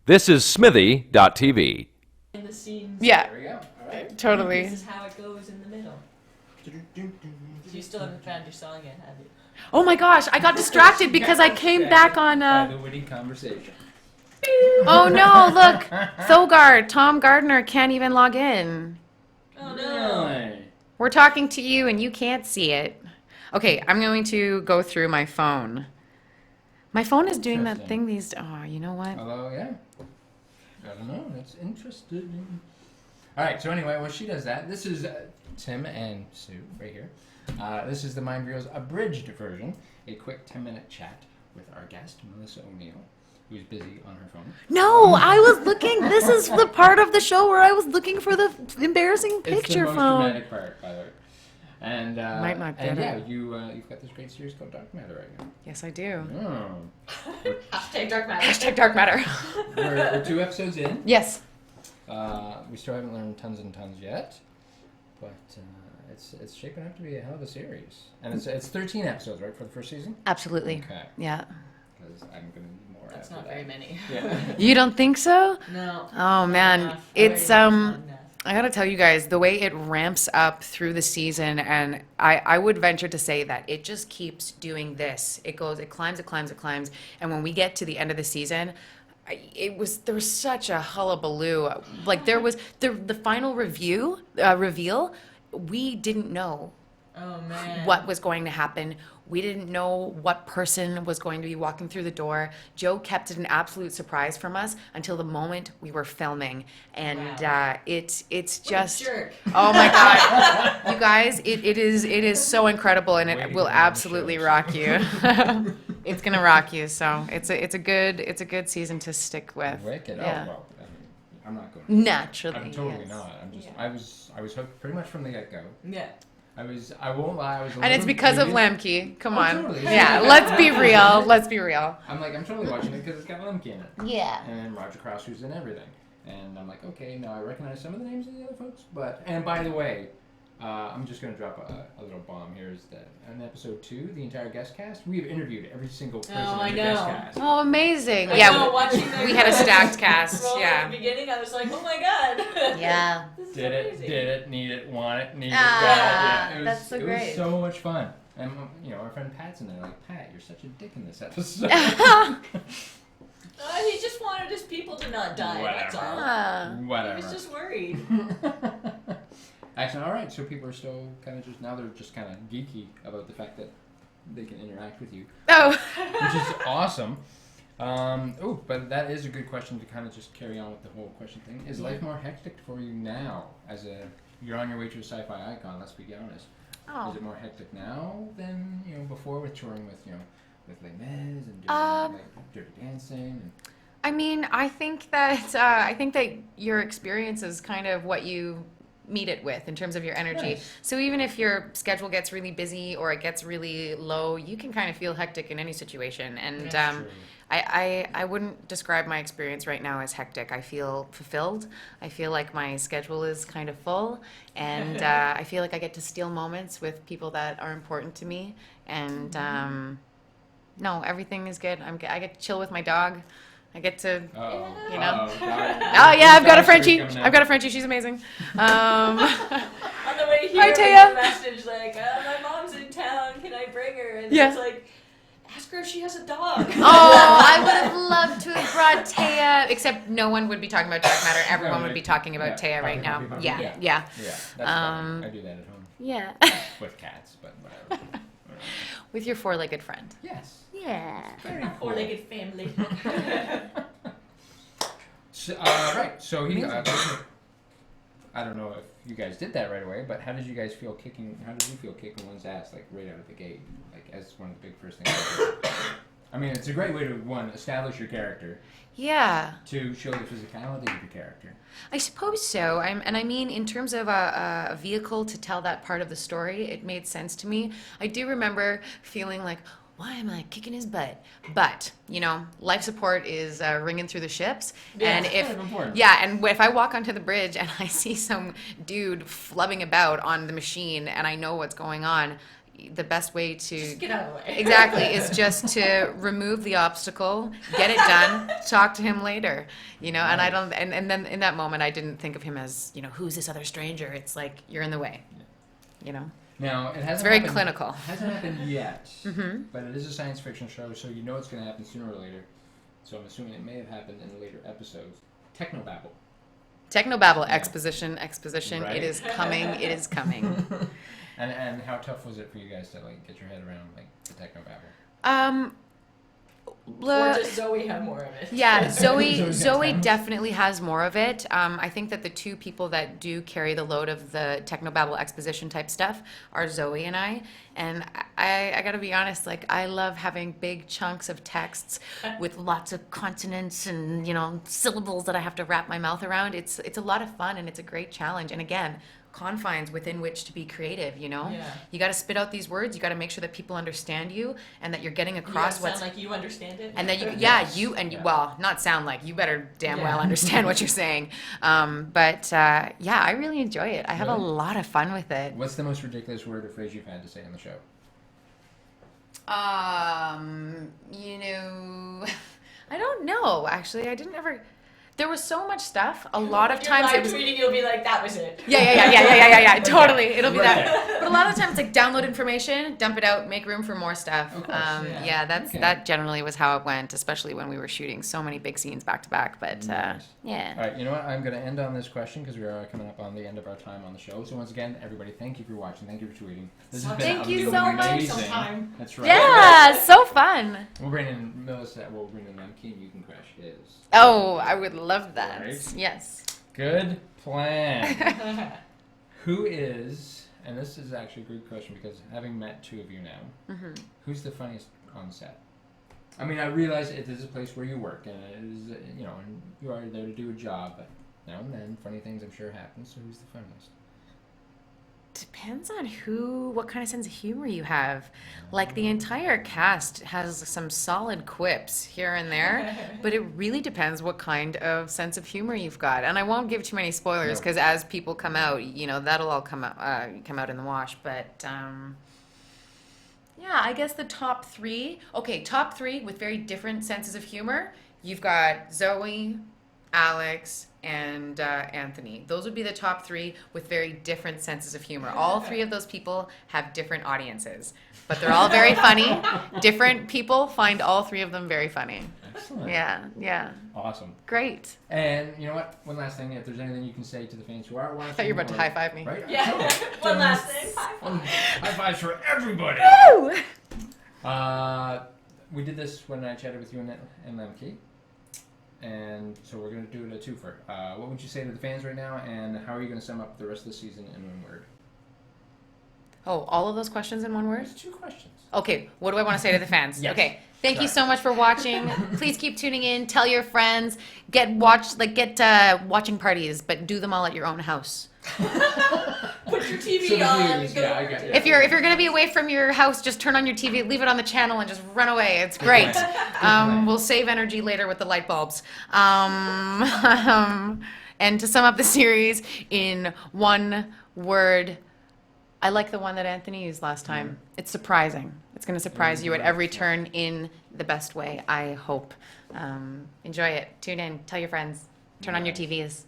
This is Smithy.tv. In the scenes. Yeah, There we go. All right. totally. This is how it goes in the middle. You still haven't found your song yet, have you? Oh my gosh, I got distracted because I came back on. By the witty conversation. Oh no, look, Thogard, Tom Gardner can't even log in. Oh no. Really? We're talking to you and you can't see it. Okay, I'm going to go through my phone. My phone is doing that Interesting. thing these. Oh, you know what? Although, yeah. I don't know. That's interesting. All right. So anyway, well, she does that. This is Tim and Sue right here. This is the Mind Reels abridged version. A quick 10-minute chat with our guest, Melissa O'Neill, who's busy on her phone. No, I was looking. This is the part of the show where I was looking for the embarrassing It's the picture most phone. dramatic part, by the way. And Might not get and yeah, it. you've got this great series called Dark Matter right now. Yes, I do. Oh. Hashtag dark matter. Hashtag dark matter. We're 2 episodes in. Yes. We still haven't learned tons and tons yet, but it's shaping up to be a hell of a series. And it's 13 episodes, right, for the first season? Absolutely. Okay. Yeah. Because I'm gonna need more. That's after not that. very many. Yeah. You don't think so? No. Oh man, Enough. it's Already not enough. I gotta tell you guys, the way it ramps up through the season, and I would venture to say that it just keeps doing this. It climbs, and when we get to the end of the season, there was such a hullabaloo. Like there was the final reveal. We didn't know Oh man. what was going to happen. We didn't know what person was going to be walking through the door. Joe kept it an absolute surprise from us until the moment we were filming, and Wow. it's What a just jerk. oh my god, you guys, it is so incredible, and Way to it go will on the absolutely shows. rock you. It's gonna rock you. So it's a good season to stick with. Wicked. Yeah. Oh well. I mean, I'm not going. to. Naturally, I'm totally yes. not. I'm just. Yeah. I was hooked pretty much from the get go. Yeah. I won't lie. I was. A And it's little because of dubious. Lemke. Come Oh, on. totally. Yeah, let's be real. Let's be real. I'm totally watching it because it's got Lemke in it. Yeah. And Roger Cross, who's in everything. And I'm like, okay, now I recognize some of the names of the other folks, but and by the way, I'm just gonna drop a little bomb here. Is that in episode 2, the entire guest cast, we've interviewed every single person Oh, I in the guest know. cast. Oh, amazing. I Yeah, know, watching the we had a stacked cast. roll Yeah. At the beginning, I was like, oh my god. Yeah. This is Did it, amazing. did it, need it, want it, need it, Ah, got it. Yeah, it was, that's so it great. was so much fun. And our friend Pat's in there, like, Pat, you're such a dick in this episode. He just wanted his people to not die. That's Whatever. all. Ah. He Whatever. was just worried. Actually, all right. So people are still kind of they're just kind of geeky about the fact that they can interact with you, Oh. which is awesome. But that is a good question to kind of just carry on with the whole question thing. Is life more hectic for you now? You're on your way to a sci-fi icon. Let's be honest. Oh. Is it more hectic now than before with touring with with Les Mis and doing like Dirty Dancing? And, I mean, I think that your experience is kind of what you meet it with in terms of your energy. Nice. So even if your schedule gets really busy or it gets really low, you can kind of feel hectic in any situation. And That's true. I wouldn't describe my experience right now as hectic. I feel fulfilled. I feel like my schedule is kind of full, and I feel like I get to steal moments with people that are important to me. And no, everything is good. I get to chill with my dog. I get to. Uh-oh. You know? Uh-oh. Oh yeah, I've got a Dog story Frenchie. coming out. I've got a Frenchie. She's amazing. On the way here, Hi, I Taya. get a message like, my mom's in town. Can I bring her? And Yeah. it's like, ask her if she has a dog. Oh, I would have loved to have brought Taya, except no one would be talking about Dark Matter. Everyone would be talking about Taya right now. talking about Yeah, people. yeah, Yeah, that's Um, fine. I do that at home yeah. with cats, but whatever. With your four-legged friend. Yes. Yeah. Very cool. Four-legged family. So, right. So he. I don't know if you guys did that right away, but how did you guys feel kicking? How did you feel kicking one's ass like right out of the gate, like as one of the big first things? I mean, it's a great way to establish your character, Yeah. to show the physicality of your character. I suppose so. I mean, in terms of a vehicle to tell that part of the story, it made sense to me. I do remember feeling like, why am I kicking his butt? But, life support is ringing through the ships. Yeah, and it's if, kind of important. yeah, and if I walk onto the bridge and I see some dude flubbing about on the machine and I know what's going on, the best way to Just get out of the way. exactly is just to remove the obstacle, get it done, talk to him later, you know. And I don't, and then in that moment, I didn't think of him as, you know, who's this other stranger? It's like you're in the way, you know. Now, it hasn't It's very happened- clinical. It hasn't happened yet, Mm-hmm. but it is a science fiction show, so you know it's going to happen sooner or later. So I'm assuming it may have happened in later episodes. Technobabble. Technobabble, Yeah. exposition. Right. It is coming. It is coming. And how tough was it for you guys to like get your head around like the technobabble? Or does Zoe have more of it? Yeah, Zoe's Zoe got definitely has more of it. I think that the two people that do carry the load of the technobabble exposition type stuff are Zoe and I. And I gotta be honest, like I love having big chunks of texts with lots of consonants and, you know, syllables that I have to wrap my mouth around. It's a lot of fun and it's a great challenge. And again, confines within which to be creative, you know? Yeah. You gotta spit out these words, you gotta make sure that people understand you and that you're getting You gotta across sound what's like you understand it. and then you, Yes. yeah, Yeah. well, not sound like, you better damn well Yeah. understand what you're saying. Yeah, I really enjoy it. I have a Really? lot of fun with it. What's the most ridiculous word or phrase you've had to say on the show? You know, I don't know, actually. I didn't ever, there was so much stuff. A lot of If you're times it live was, tweeting, you'll be like, that was it. yeah, totally. It'll be Right that. But a lot of the time it's like download information, dump it out, make room for more stuff. Of course, yeah. Okay. That generally was how it went, especially when we were shooting so many big scenes back to back. But Nice. yeah. All right, you know what? I'm going to end on this question because we are coming up on the end of our time on the show. So once again, everybody, thank you for watching. Thank you for tweeting. This has been Thank you so much. amazing. Sometime. That's right. Yeah, so fun. We'll bring in Melissa. We'll bring in Lemke, and you can crash his. Oh, I would love that. Right. Yes. Good plan. Who is, and this is actually a good question because having met two of you now, Mm-hmm. who's the funniest on set? I mean, I realize it is a place where you work, and it is, you know, and you are there to do a job, but now and then funny things I'm sure happen, so who's the funniest? Depends on what kind of sense of humor you have. Like the entire cast has some solid quips here and there, but it really depends what kind of sense of humor you've got. And I won't give too many spoilers No. because as people come out, you know, that'll all come out in the wash. But yeah, I guess the top three. Okay, top three with very different senses of humor. You've got Zoe, Alex, and Anthony. Those would be the top three with very different senses of humor. All three of those people have different audiences, but they're all very funny. Different people find all three of them very funny. Excellent. Yeah. Awesome. Great. And you know what? One last thing, if there's anything you can say to the fans who are watching. I thought you were about to or- high five me. Right? Yeah. One last thing. High fives for everybody. Woo! We did this when I chatted with you and Lemke. And so we're going to do it a twofer. What would you say to the fans right now, and how are you going to sum up the rest of the season in one word? Oh, all of those questions in one word? There's two questions. Okay, what do I want to say to the fans? Yes. Okay, thank you Sorry. so much for watching. Please keep tuning in. Tell your friends. Get watching parties, but do them all at your own house. Put your TV So the on. views, Go. yeah, I got you. If you're gonna be away from your house, just turn on your TV, leave it on the channel, and just run away. It's great. plan. We'll save energy later with the light bulbs. And to sum up the series in one word, I like the one that Anthony used last time. It's surprising. It's gonna surprise you at every turn in the best way, I hope. Enjoy it. Tune in. Tell your friends. Turn on your Nice. TVs.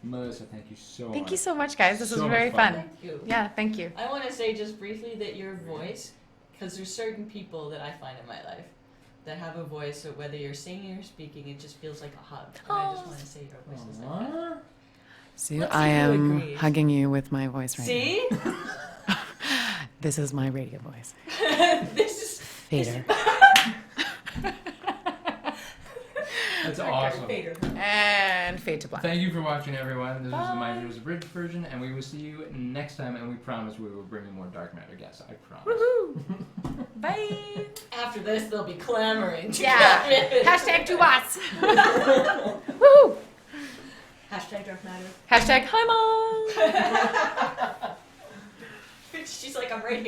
Melissa, thank you so much. Thank you so much, guys. This was So much very fun. fun. Thank you. Yeah, thank you. I want to say just briefly that your voice, because there's certain people that I find in my life that have a voice, so whether you're singing or speaking, it just feels like a hug. And I just Oh. want to say your voice is like that. Aw. See, Let's I see who am agrees. hugging you with my voice right See? now. This is my radio voice. This is Fader. That's awesome. Fader. And fade to black. Thank you for watching, everyone. This is the My Heroes Abridged version, and we will see you next time. And we promise we will bring you more Dark Matter guests. I promise. Woohoo! Bye. After this, they'll be clamoring to Yeah. come in. Hashtag to us. Woo! Hashtag Dark Matter. Hashtag hi mom. She's like, I'm right here.